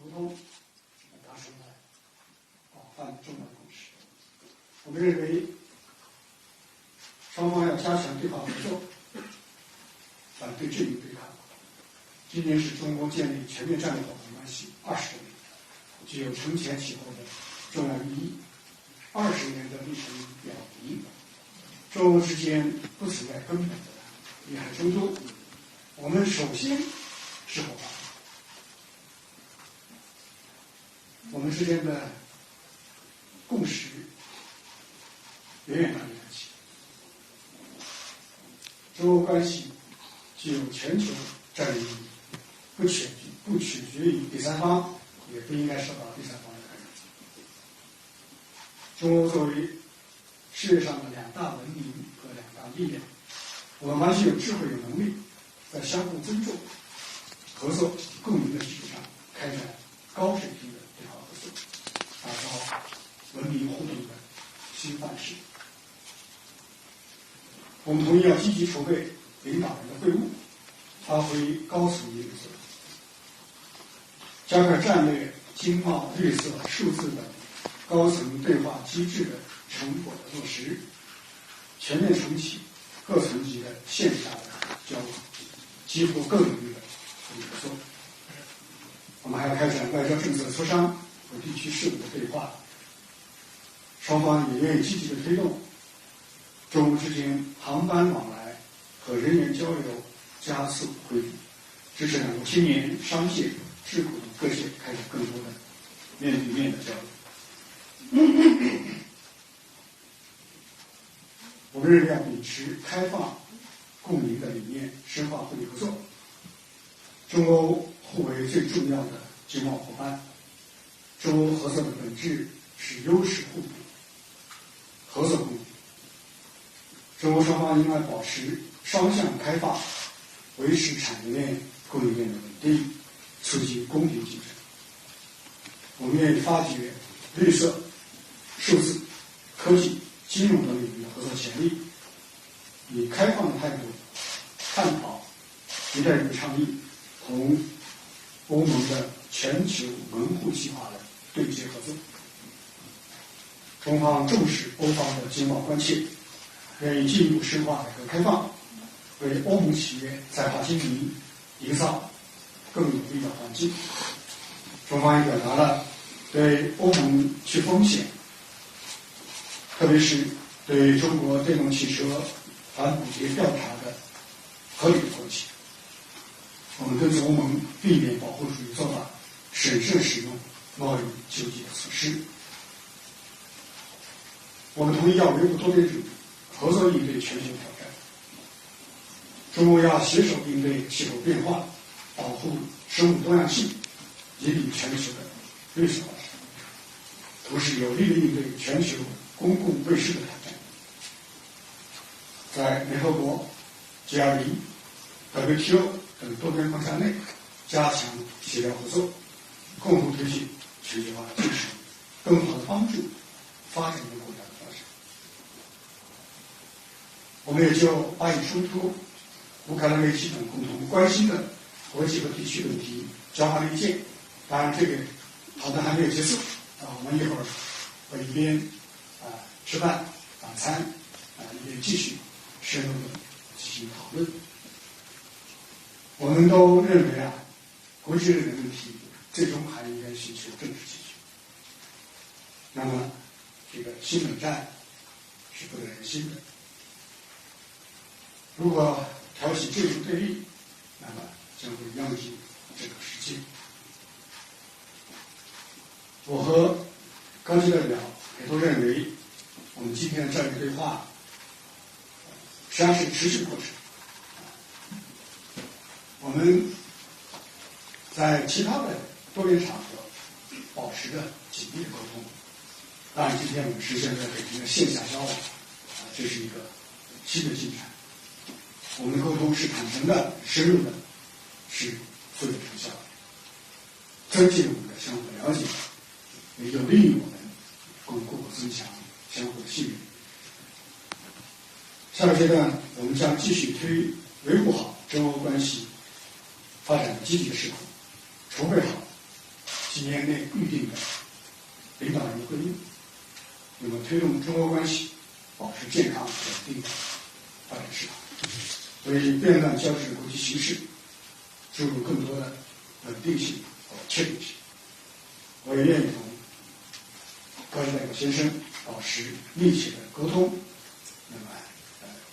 沟通，达成了广泛重要的共识。我们认为，双方要加强对话合作，反对阵营对抗。今年是中国建立全面战略伙伴关系20周年，具有承前启后的重要意义。20年的历程表明，中欧之间不存在根本的利害冲突。我们首先是伙伴，我们之间的共识远远大于分歧。中欧关系具有全球战略意义，不取决于第三方，也不应该受到第三方的干扰。中欧作为世界上的2大文明和2大力量，我们完全有智慧、有能力，在相互尊重、合作、共赢的基础上，开展高水平的对话合作，打造文明互动的新范式。我们同意要积极筹备领导人的会晤，发挥高层级的作用，加快战略、经贸、绿色、数字等高层对话机制的成果的落实，全面重启各层级的线下的交往，激活更有力的合作。我们还要开展外交政策磋商和地区事务的对话，双方也愿意积极的推动中欧之间航班往来和人员交流加速恢复，支持两国青年、商界、智库等各界开展更多的面对面的交流。我们认为要秉持开放、共赢的理念，深化互利合作。中欧互为最重要的经贸伙伴，中欧合作的本质是优势互补、合作共赢。中欧双方应该保持双向开放，维持产业链、供应链的稳定，促进公平竞争。我们愿意发掘绿色、数字、科技、金融等领域的合作潜力，以开放的态度探讨“一带一路”倡议同欧盟的全球门户计划的对接合作。中方重视欧方的经贸关切，愿意进一步深化改革开放，为欧盟企业在华经营营造更有利的环境。中方也表达了对欧盟去风险，特别是对中国电动汽车反补贴调查的合理的关切。我们敦促欧盟避免保护主义做法，审慎使用贸易救济的措施。我们同意要维护多边主义，合作应对全球挑战。中欧要携手应对气候变化，保护生物多样性，引领全球的绿色发展，同时有力地应对全球公共卫生的挑战。在联合国、G20、WTO 等多边框架内，加强协调合作，共同推进全球化的进程，更好地帮助发展中国家的发展。我们也就巴以冲突、乌克兰危机等共同关心的国际和地区问题交换了意见。当然，这个讨论还没有结束我们一会儿会一边吃饭晚餐一边继续深入的进行讨论。我们都认为国际人的问题最终还应该寻求政治解决。那么，这个新冷战是不得人心的。如果挑起这种对立，那么将会殃及整个世界。我和高级代表也都认为，我们今天的战略对话实际上是持续的过程。我们在其他的多边场合保持着紧密的沟通。当然，今天我们实现在北京的线下交往这是一个新的进展。我们的沟通是坦诚的、深入的，是富有成效的，增进我们的相互了解，也有利于我们巩固和增强相互的信任。下个阶段，我们将继续维护好中欧关系发展的积极势头，筹备好几年内预定的领导人会议，那么推动中俄关系保持健康稳定的发展势头，为变乱交织的国际形势注入更多的稳定性和确定性。我也愿意同高级代表先生保持密切的沟通，那么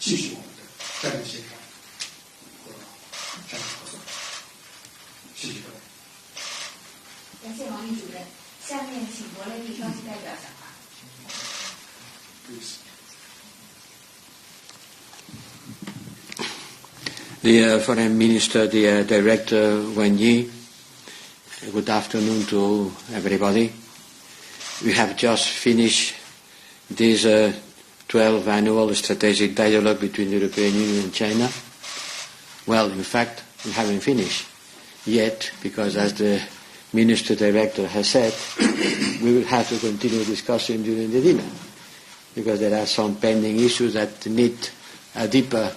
继续我们的战略协调和战略合作。谢谢各位。感谢王毅主任。下面请国内高级代表讲话。The Foreign Minister, the Director Wang Yi, good afternoon to everybody. We have just finished this 12th annual strategic dialogue between the European Union and China. Well, in fact, we haven't finished yet because, as the Minister Director has said, we will have to continue discussing during the dinner because there are some pending issues that need a deeper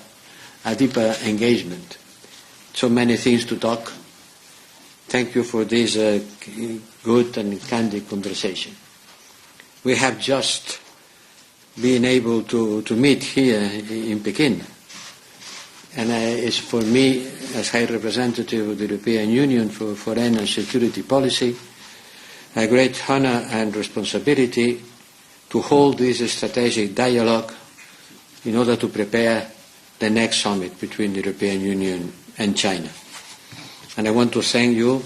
engagement. So many things to talk. Thank you for this good and candid conversation. We have just been able to meet here in Peking. And it's for me, as High Representative of the European Union for Foreign and Security Policy, a great honor and responsibility to hold this strategic dialogue in order to prepare the next summit between the European Union and China. And I want to thank you,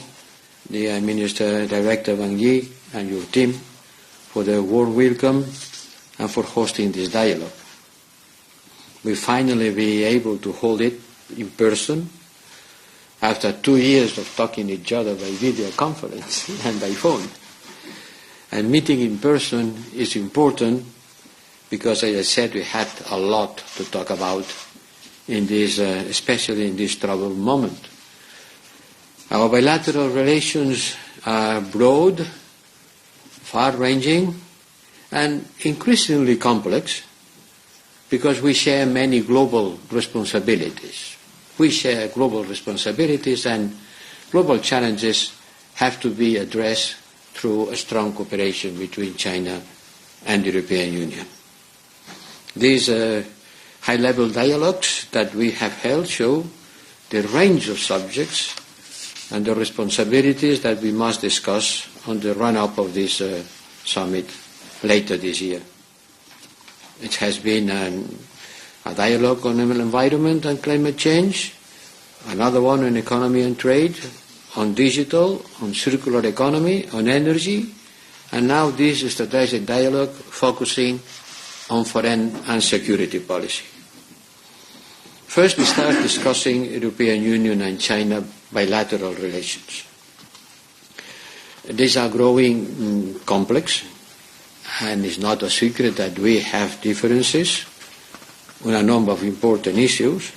the Minister Director Wang Yi, and your team for the warm welcome and for hosting this dialogue. We finally be able to hold it in person after 2 years of talking to each other by video conference and by phone. And meeting in person is important because, as I said, we had a lot to talk about in this, especially in this troubled moment. Our bilateral relations are broad, far-ranging, and increasingly complex because we share many global responsibilities. We share global responsibilities, and global challenges have to be addressed through a strong cooperation between China and the European Union. These high-level dialogues that we have held show the range of subjects and the responsibilities that we must discuss on the run-up of this summit later this year. It has been a dialogue on environment and climate change, another one on economy and trade, on digital, on circular economy, on energy, and now this strategic dialogue focusing on foreign and security policy. First, we start discussing European Union and China bilateral relations. These are growing complex, and it's not a secret that we have differences on a number of important issues,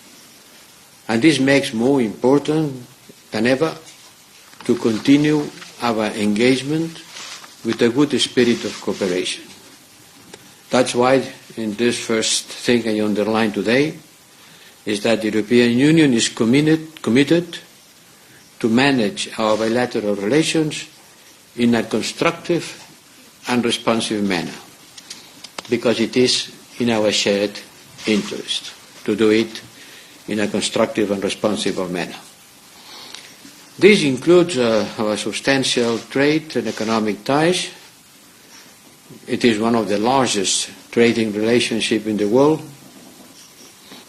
and this makes more important than ever to continue our engagement with a good spirit of cooperation. That's why in this first thing I underline today is that the European Union is committed to manage our bilateral relations in a constructive and responsive manner, because it is in our shared interest to do it in a constructive and responsible manner. This includes our substantial trade and economic ties. It is one of the largest trading relationships in the world.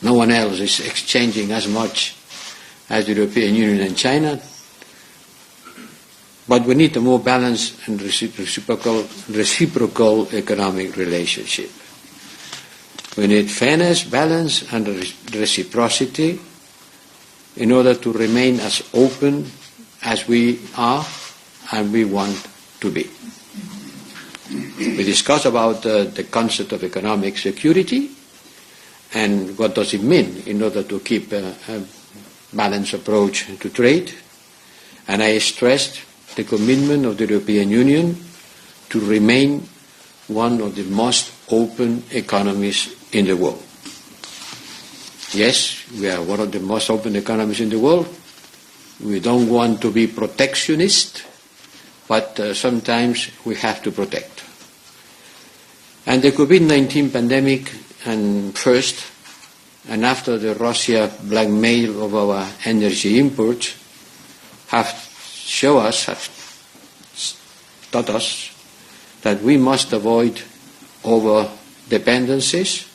No one else is exchanging as much as the European Union and China. But we need a more balanced and reciprocal economic relationship. We need fairness, balance, and reciprocity in order to remain as open as we are and we want to be. We discuss about the concept of economic security and what does it mean in order to keep a balanced approach to trade. And I stressed the commitment of the European Union to remain one of the most open economies in the world. Yes, we are one of the most open economies in the world. We don't want to be protectionist, but sometimes we have to protect. And the COVID-19 pandemic, and first, and after the Russia blackmail of our energy imports, have taught us that we must avoid over-dependencies,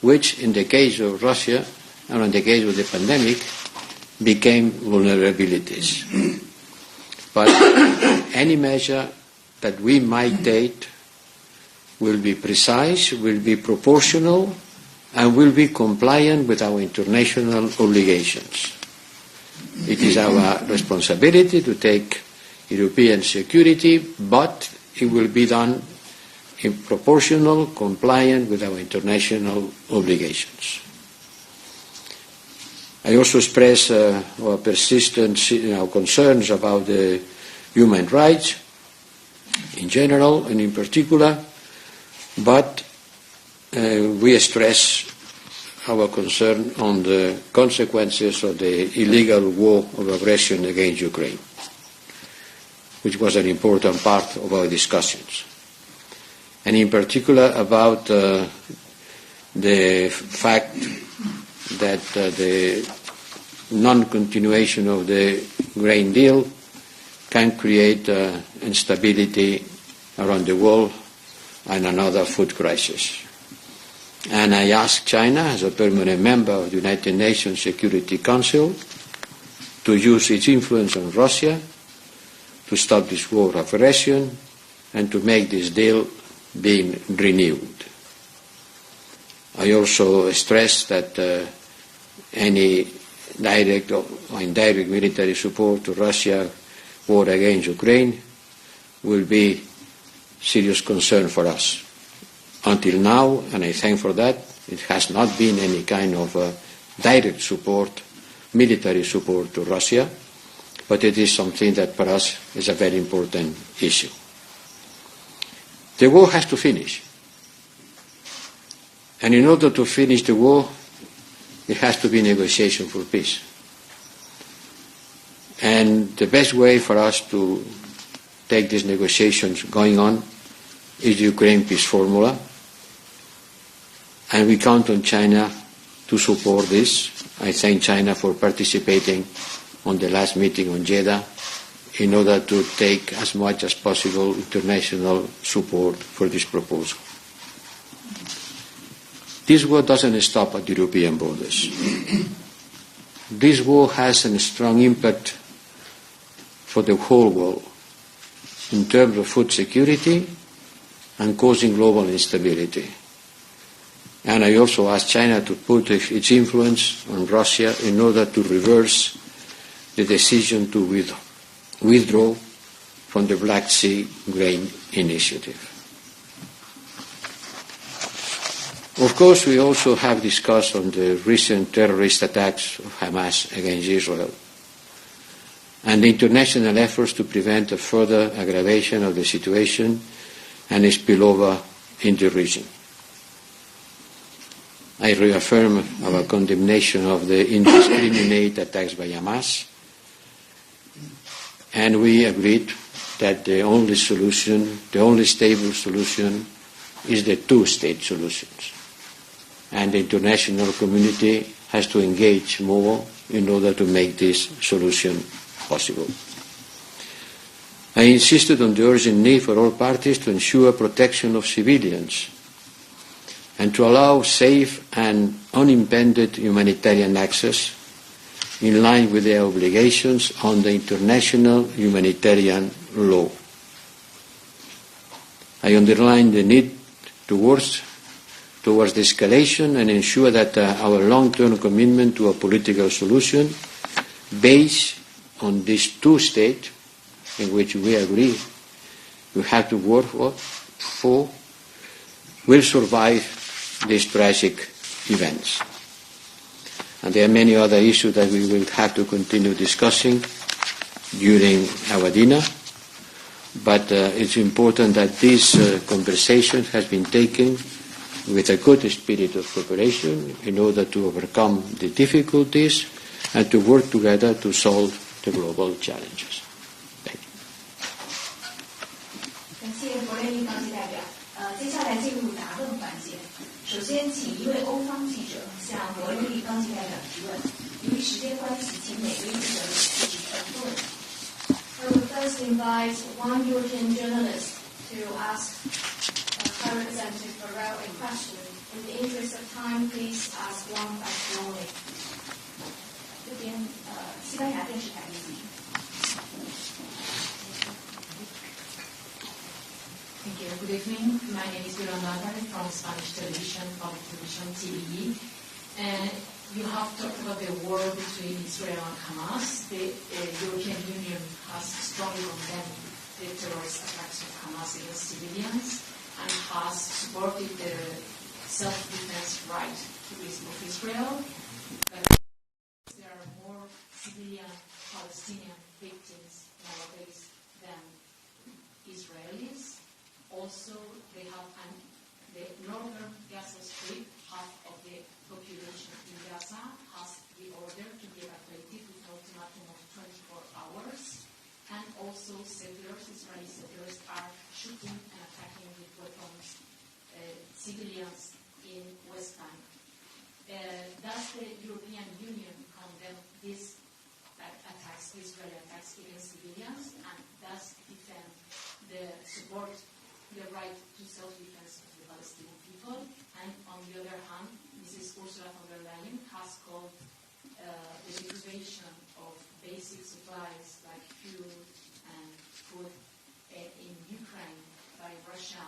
which in the case of Russia, and in the case of the pandemic, became vulnerabilities. But any measure that we might take will be precise, will be proportional, and will be compliant with our international obligations. It is our responsibility to take European security, but it will be done in proportional, compliant with our international obligations. I also express our persistent our concerns about the human rights in general and in particular, but we stress our concern on the consequences of the illegal war of aggression against Ukraine, which was an important part of our discussions. And in particular about the fact that the non-continuation of the grain deal can create instability around the world and another food crisis. And I asked China, as a permanent member of the United Nations Security Council, to use its influence on Russia to stop this war of aggression and to make this deal being renewed. I also stressed that any direct or indirect military support to Russia war against Ukraine will be serious concern for us. Until now, and I thank for that, it has not been any kind of direct support, military support to Russia, but it is something that for us is a very important issue. The war has to finish. And in order to finish the war, it has to be negotiation for peace. And the best way for us to take these negotiations going on is the Ukraine peace formula. And we count on China to support this. I thank China for participating on the last meeting on Jeddah in order to take as much as possible international support for this proposal. This war doesn't stop at European borders. This war has a strong impact for the whole world in terms of food security and causing global instability. And I also asked China to put its influence on Russia in order to reverse the decision to withdraw from the Black Sea Grain Initiative. Of course, we also have discussed on the recent terrorist attacks of Hamas against Israel and the international efforts to prevent a further aggravation of the situation and a spillover in the region. I reaffirm our condemnation of the indiscriminate attacks by Hamas, and we agreed that the only solution, the only stable solution, is the two-state solution. And the international community has to engage more in order to make this solution possible. I insisted on the urgent need for all parties to ensure protection of civilians and to allow safe and unimpeded humanitarian access in line with their obligations under international humanitarian law. I underlined the need towards the escalation and ensure that our long-term commitment to a political solution based on this two-state, in which we agree we have to work for, will survive these tragic events. And there are many other issues that we will have to continue discussing during our dinner, but it's important that this conversation has been taken with a good spirit of cooperation in order to overcome the difficulties and to work together to solve the global challenges. Thank you. 接下来进入答问环节。首先，请一位欧方记者向国内立方籍代表提问。由于时间关系，请每位记者只提2个问题。I will first invite one European journalist to ask High Representative Borrell a question. In the interest of time, please ask one question only. 这边西班牙电视台的记者。Thank you. Good evening. My name is Yolanda from Spanish television, public television, TVE. And you have talked about the war between Israel and Hamas. The European Union has strongly condemned the terrorist attacks of Hamas against civilians and has supported the self-defense right of Israel. But there are more civilian Palestinian victims nowadays than Israelis. Also, they have the northern Gaza Strip, half of the population in Gaza has the order to be evacuated with an ultimatum of 24 hours. And also, Israeli settlers are shooting and attacking with weapons civilians in West Bank. Does the European Union condemn these attacks, Israeli attacks against civilians, and does defend support the right to self-defense of the Palestinian people? And on the other hand, Mrs. Ursula von der Leyen has called the deprivation of basic supplies like fuel and food in Ukraine by Russia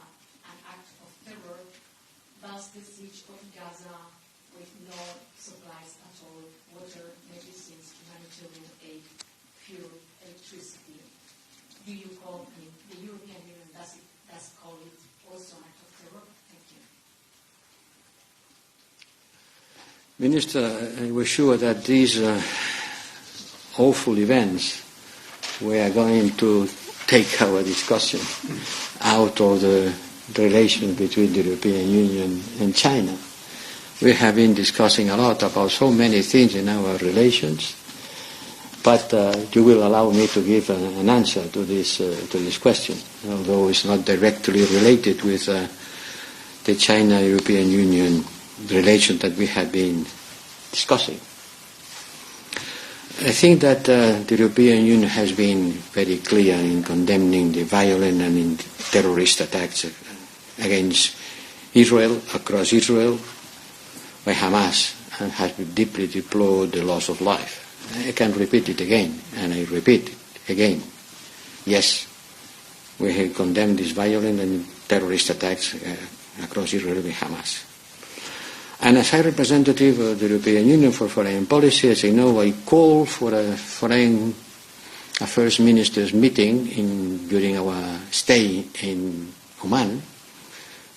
an act of terror. Thus, the siege of Gaza with no supplies at all, water, medicines, humanitarian aid, fuel, electricity. Do you call, the European Union does call it also an act of terror? Thank you. Minister, we're sure that these awful events, we are going to take our discussion out of the relation between the European Union and China. We have been discussing a lot about so many things in our relations, but you will allow me to give an answer to this question, although it's not directly related with the China-European Union relation that we have been discussing. I think that the European Union has been very clear in condemning the violent and terrorist attacks against Israel, across Israel, by Hamas, and has deeply deplored the loss of life. I can repeat it again, and I repeat it again. Yes, we have condemned these violent and terrorist attacks across Israel by Hamas. And as High Representative of the European Union for Foreign Policy, as I know, I called for a Foreign Affairs Ministers meeting during our stay in Oman,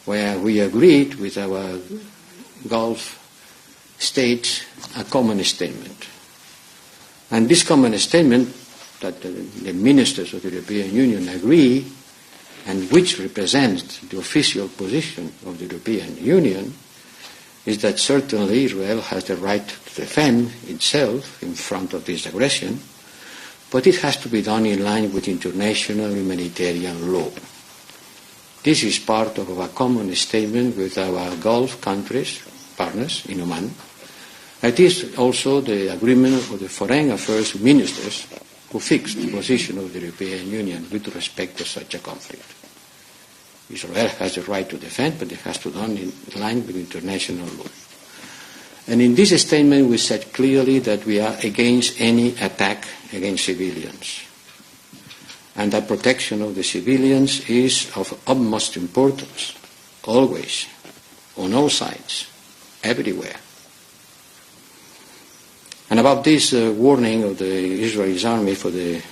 where we agreed with our Gulf states a common statement. And this common statement that the ministers of the European Union agree, and which represents the official position of the European Union, is that certainly Israel has the right to defend itself in front of this aggression, but it has to be done in line with international humanitarian law. This is part of a common statement with our Gulf countries, partners in Oman. It is also the agreement of the Foreign Affairs Ministers who fixed the position of the European Union with respect to such a conflict. Israel has the right to defend, but it has to be done in line with international law. And in this statement we said clearly that we are against any attack against civilians, and that protection of the civilians is of utmost importance, always, on all sides, everywhere. And about this warning of the Israeli army for the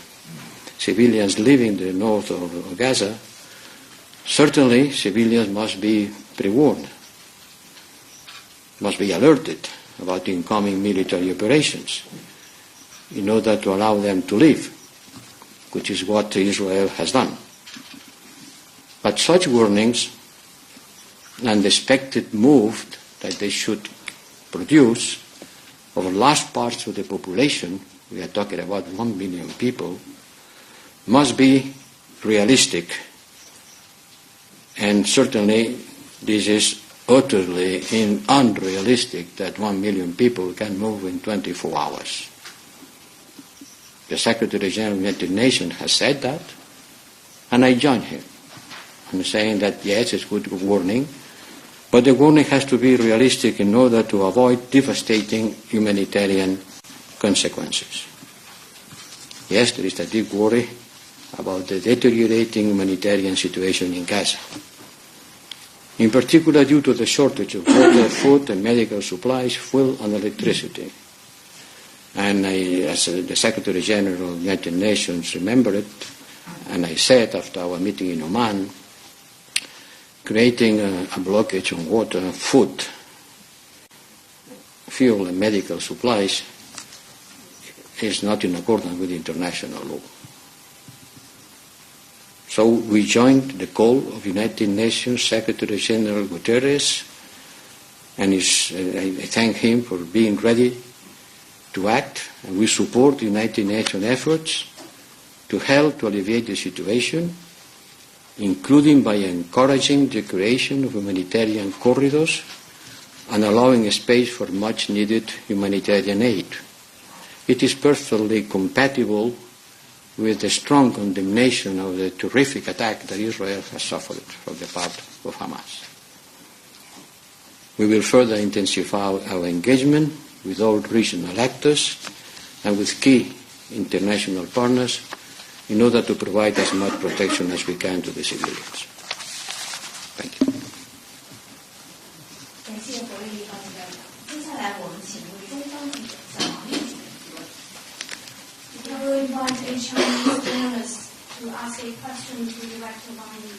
civilians living the north of Gaza, certainly civilians must be pre-warned, must be alerted about incoming military operations in order to allow them to live, which is what Israel has done. But such warnings and the expected move that they should produce over large parts of the population, we are talking about 1 billion people, must be realistic And certainly this is utterly unrealistic that 1 million people can move in 24 hours. The Secretary General of the United Nations has said that, and I join him. I'm saying that yes, it's good warning, but the warning has to be realistic in order to avoid devastating humanitarian consequences. Yes, there is a deep worry about the deteriorating humanitarian situation in Gaza, in particular due to the shortage of water, food and medical supplies, fuel and electricity. And as the Secretary General of the United Nations remembered, and I said after our meeting in Oman, creating a blockage on water, food, fuel and medical supplies is not in accordance with international law. So we joined the call of United Nations Secretary General Guterres, and I thank him for being ready to act, and we support the United Nations efforts to help to alleviate the situation, including by encouraging the creation of humanitarian corridors and allowing space for much-needed humanitarian aid. It is perfectly compatible with the strong condemnation of the terrific attack that Israel has suffered from the part of Hamas. We will further intensify our engagement with all regional actors and with key international partners in order to provide as much protection as we can to the civilians. Thank you. 感谢国卫立方代表。接下来我们请为中方记者向王毅提问提问。We will invite a Chinese journalist to ask a question to Director Wang Yi.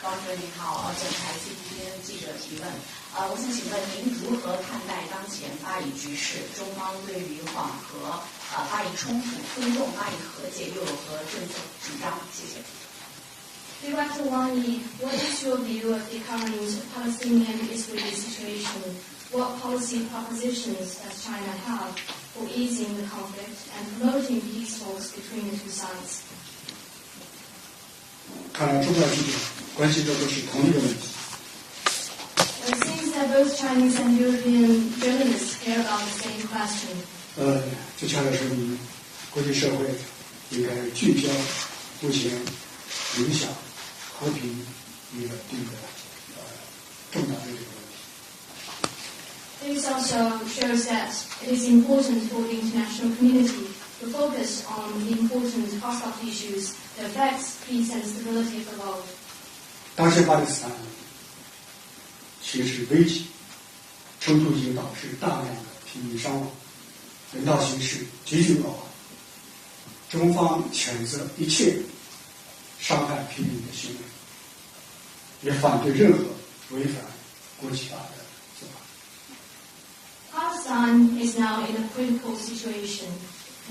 王主任您好，这台 TVBS 记者提问。我想请问您如何看待当前巴以局势？中方对于缓和巴以冲突、推动巴以和解又有何政策主张？谢谢。Director Wang Yi, what is your view of the current Palestinian-Israeli situation? What policy propositions does China have for easing the conflict and promoting peace talks between the two sides? 看来中外记者关心的都是同一个问题。It seems that both Chinese and European journalists care about the same question. 这恰恰说明国际社会应该聚焦目前影响和平与稳定的重大的这个问题。This also shows that it is important for the international community to focus on the important hostile issues that affect peace and stability of the world. 当前巴勒斯坦形势危急，冲突已经导致大量的平民伤亡，人道形势急剧恶化。中方谴责一切伤害平民的行为，也反对任何违反国际法的做法。Palestine is now in a critical situation.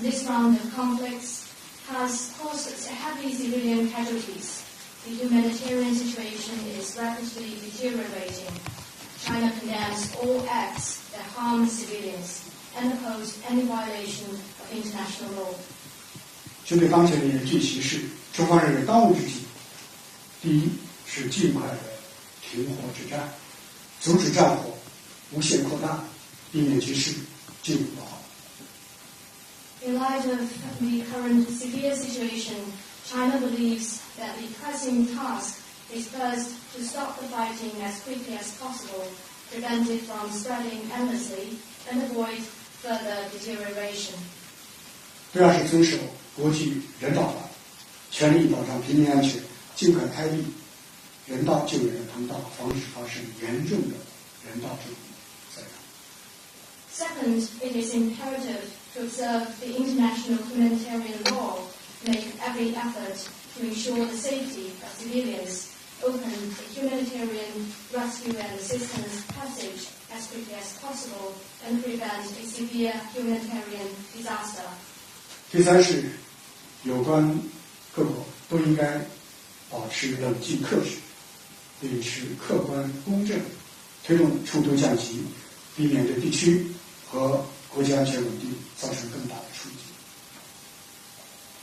This round of conflicts has caused heavy civilian casualties. The humanitarian situation is rapidly deteriorating. China condemns all acts that harm civilians and opposes any violation of international law. 针对当前的严峻形势，中方认为当务之急，第一是尽快的停火止战，阻止战火无限扩大，避免局势进一步恶化。In light of the current severe situation, China believes that the pressing task is first to stop the fighting as quickly as possible, prevent it from spreading endlessly, and avoid further deterioration. 第二是遵守国际人道法，全力保障平民安全，尽快开辟人道救援的通道，防止发生严重的人道主义灾难。Second, it is imperative to observe the international humanitarian law, make every effort to ensure the safety of civilians, open the humanitarian rescue and assistance passage as quickly as possible, and prevent a severe humanitarian disaster. 第三是有关各国都应该保持冷静克制，秉持客观公正，推动冲突降级，避免对地区和国家安全稳定造成更大的冲击。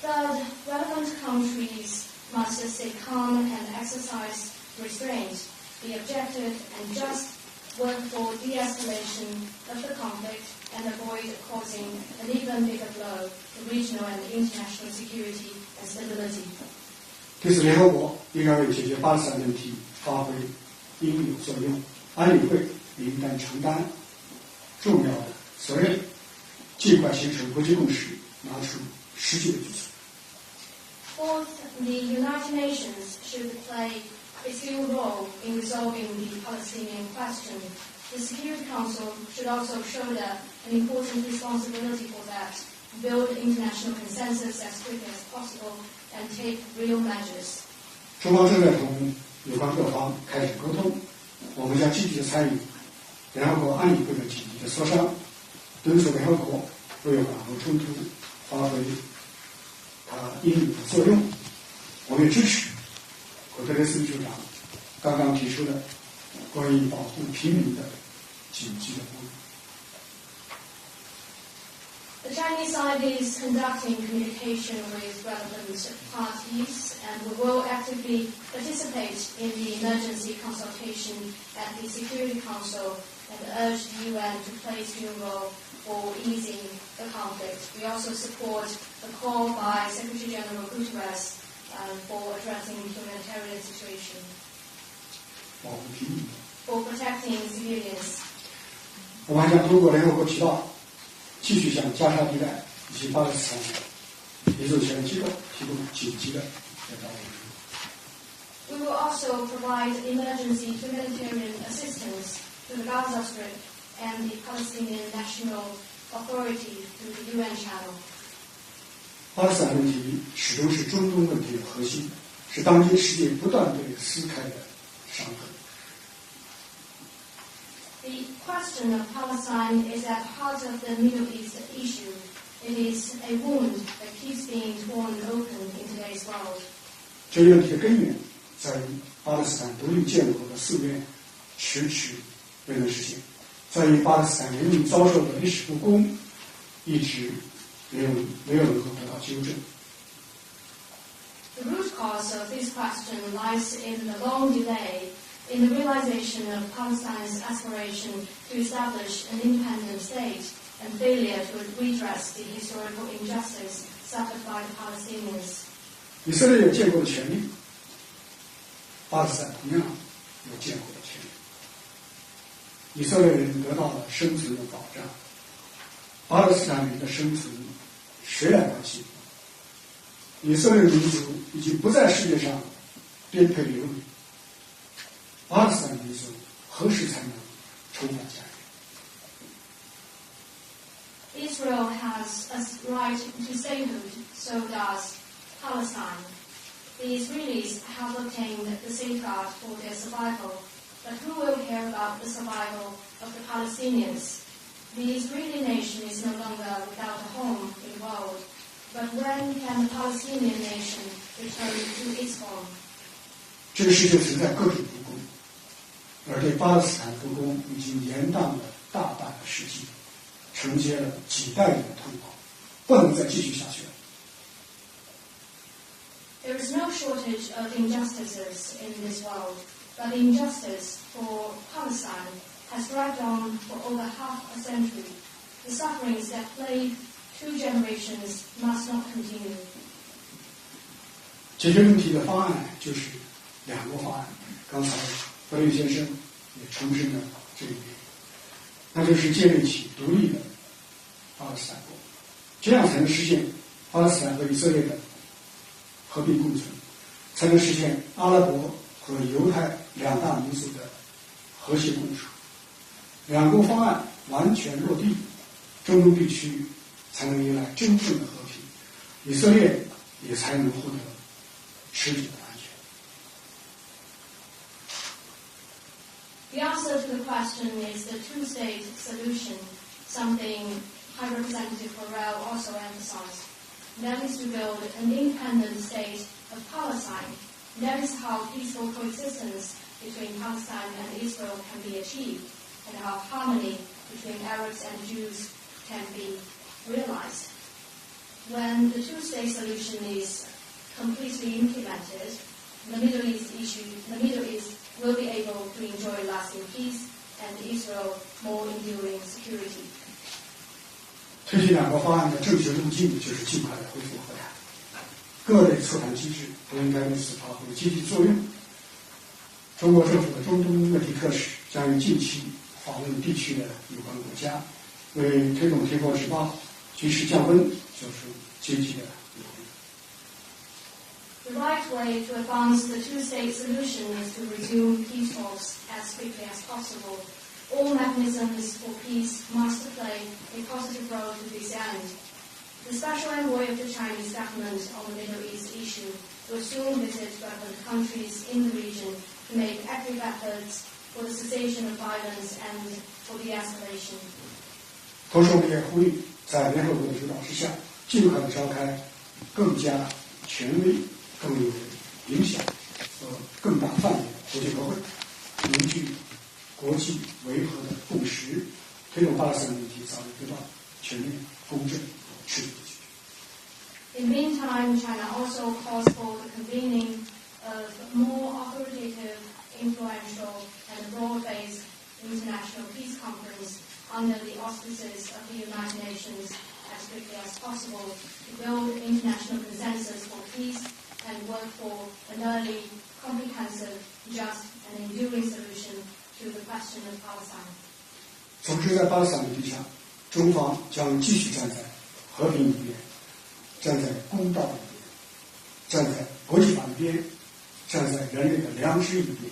Third, relevant countries must stay calm and exercise restraint, be objective and just, work for de-escalation of the conflict, and avoid causing an even bigger blow to regional and international security and stability. 对此，联合国应该为解决巴勒斯坦问题发挥应有作用，安理会应当承担重要的责任，尽快形成国际共识，拿出实际的举措。Fourth, the United Nations should play its due role in resolving the Palestinian question. The Security Council should also shoulder an important responsibility for that, build international consensus as quickly as possible, and take real measures. 中方正在同有关各方开展沟通，我们将积极的参与联合国安理会的紧急的磋商，敦促联合国为缓和冲突发挥它应有的作用。我们也支持古特雷斯秘书长刚刚提出的关于保护平民的紧急的呼吁。The Chinese side is conducting communication with relevant parties and will actively participate in the emergency consultation at the Security Council and urge the UN to play its due role for easing the conflict. We also support the call by Secretary General Guterres for addressing the humanitarian situation, 保护平民。 for protecting civilians. 我们还将通过联合国渠道，继续向加沙地带以及巴勒斯坦民族权利机构提供紧急的人道援助。 We will also provide emergency humanitarian assistance to the Gaza Strip and the Palestinian National Authority through the UN channel. 巴勒斯坦问题始终是中东问题的核心，是当今世界不断被撕开的伤痕。 The question of Palestine is at the heart of the Middle East issue. It is a wound that keeps being torn open in today's world. 这一问题的根源在于巴勒斯坦独立建国的夙愿迟迟未能实现，在于巴勒斯坦人民遭受的历史不公一直没有能够得到纠正。 The root cause of this question lies in the long delay in the realization of Palestine's aspiration to establish an independent state and failure to redress the historical injustice suffered by the Palestinians. 以色列有建国的权利，巴勒斯坦同样有建国的权利。以色列人得到了生存的保障，巴勒斯坦人的生存谁来关心？以色列民族已经不在世界上颠沛流离，巴勒斯坦民族何时才能重返家园？ Israel has a right to statehood, so does Palestine. The Israelis have obtained the safeguard for their survival, but who will care about the survival of the Palestinians? The Israeli nation is no longer without a home in the world, but when can the Palestinian nation return to its home? 这个世界存在各种不公，而对巴勒斯坦不公已经延宕了大半个世纪，承接了几代人的痛苦，不能再继续下去了。 There is no shortage of injustices in this world, but the injustice for Palestine has dragged on for over half a century. The sufferings that plague 2 generations must not continue. 解决问题的方案就是两国方案。刚才何立先生也重申了这一点，那就是建立起独立的巴勒斯坦国，这样才能实现巴勒斯坦和以色列的和平共存，才能实现阿拉伯和犹太两大民族的和谐共处。两国方案完全落地，中东地区才能迎来真正的和平，以色列也才能获得持久的安全。 The answer to the question is the two-state solution, something High Representative Borrell also emphasized. That is to build an independent state of Palestine. That is how peaceful coexistence between Palestine and Israel can be achieved, and how harmony between Arabs and Jews can be realized. When the two-state solution is completely implemented, the Middle East will be able to enjoy lasting peace and Israel more enduring security. 推进两国方案的正确路径就是尽快的恢复和谈，各类促谈机制都应该为此发挥积极作用。中国政府的中东问题特使将于近期访问地区的有关国家，为推动TVBS局势降温做出积极的努力。The right way to advance the two-state solution is to resume peace talks as quickly as possible. All mechanisms for peace must play a positive role to this end. The special envoy of the Chinese government on the Middle East issue will soon visit relevant countries in the region to make active efforts for the cessation of violence and for de-escalation. 同时，我们也呼吁在联合国的主导之下，尽快的召开更加权威、更有影响和更大范围的国际和会，凝聚国际维和的共识，推动巴勒斯坦问题早日得到全面、公正和持久的解决。 In the meantime, China also calls for the convening of more authoritative, influential, and broad-based international peace conference under the auspices of the United Nations as quickly as possible to build international consensus for peace and work for an early, comprehensive, just, and enduring solution to the question of Palestine. 总之，在巴勒斯坦问题上，中方将继续站在和平一边，站在公道一边，站在国际法一边，站在人类的良知一边，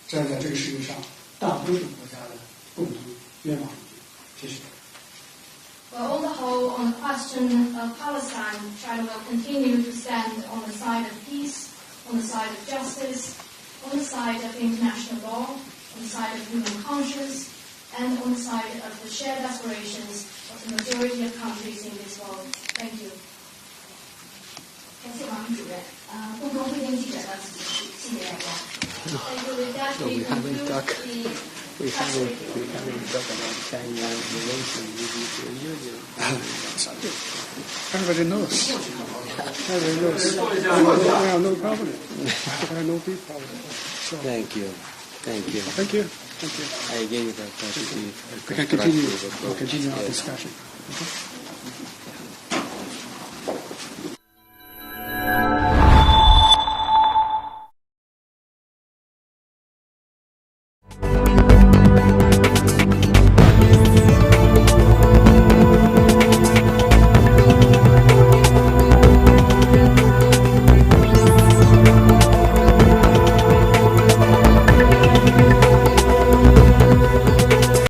站在这个世界上大多数国家的共同愿望一边。谢谢。 Well, on the whole, on the question of Palestine, China will continue to stand on the side of peace, on the side of justice, on the side of international law, on the side of human conscience, and on the side of the shared aspirations of the majority of countries in this world. Thank you. 感谢王主任。共同会见记者到此结束，谢谢大家。Thank you. With that, we conclude the We haven't talked about China relations with the European Union. Everybody knows. Everybody knows. I have no problem. I have no big problem. So, Thank you. Thank you. thank you. Thank you. I gave you the positive. We can continue. constructive approach. We'll continue our Yes. discussion. Okay?